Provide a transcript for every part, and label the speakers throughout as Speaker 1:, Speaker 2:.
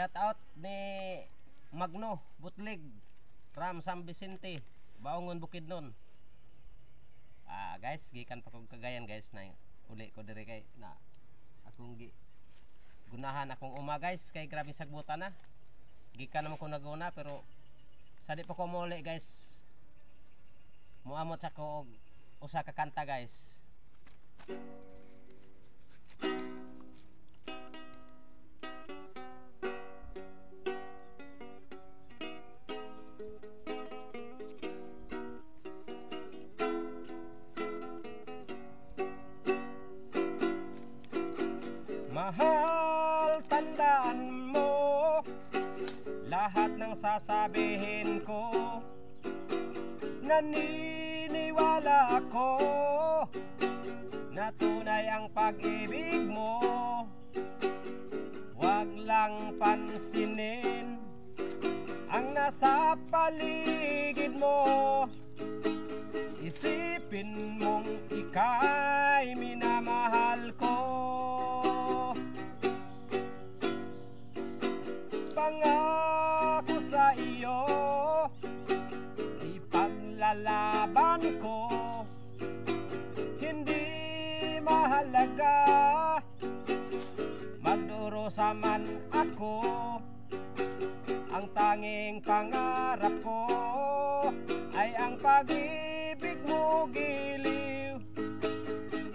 Speaker 1: Shout out ni Magno Butlig from San Vicente, Baongon, Bukidnon. Guys, gikan pa kog Cagayan guys na uli ko diri kay na akong gunahan akong uma guys kay grabe sagbutan na. Gikan naman ko naguna pero sa di pa ko muli guys. Muamot sa ko usa ka kanta guys. Mahal, tandaan mo lahat ng sasabihin ko. Naniniwala ako na tunay ang pag-ibig mo. Huwag lang pansinin ang nasa paligid mo. Isipin mong ika'y minamahal ko. Pangako sa iyo, ipaglalaban ko. Hindi mahalaga magdurusa man ako. Ang tanging pangarap ko ay ang pag-ibig mo giliw.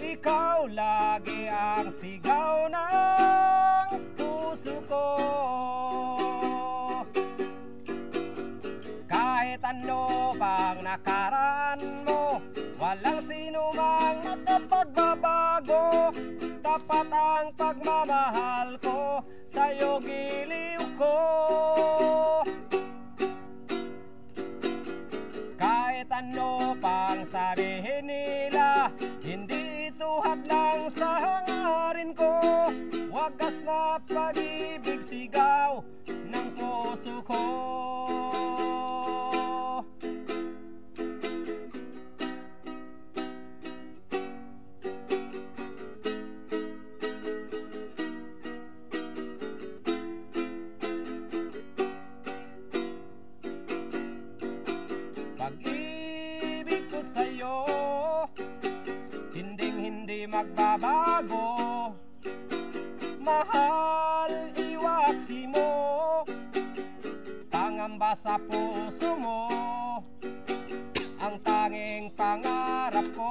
Speaker 1: Ikaw lagi ang sigaw ng puso ko. Kahit ano bang nakaraan mo, walang sino mang makapagbabago. Tapat ang pagmamahal ko, sa'yo giliw ko. Kahit ano pang sabihin nila, hindi ito hadlang sa hangarin ko. Wagas na pag-ibig sigaw ng puso ko. Pag-ibig ko sa'yo, hindi magbabago. Mahal, iwaksi mo, pangamba sa puso mo. Ang tanging pangarap ko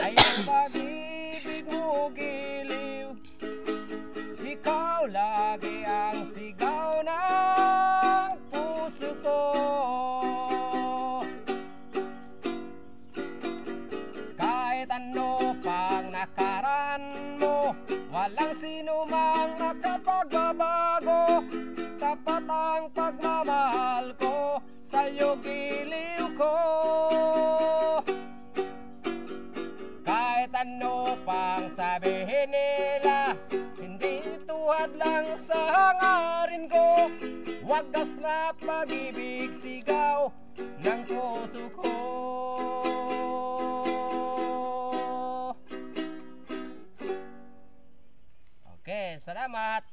Speaker 1: ay ang pag-ibig mo giliw. Ikaw lagi ang sigaw ng puso ko. Kahit ano pang nakaraan mo, walang sino mang makapagbabago. Tapat ang pagmamahal ko, sa'yo giliw ko. Kahit ano pang sabihin nila, hindi tuhad lang sa hangarin ko. Wagas na pag-ibig sigaw ng puso ko. Okay, salamat.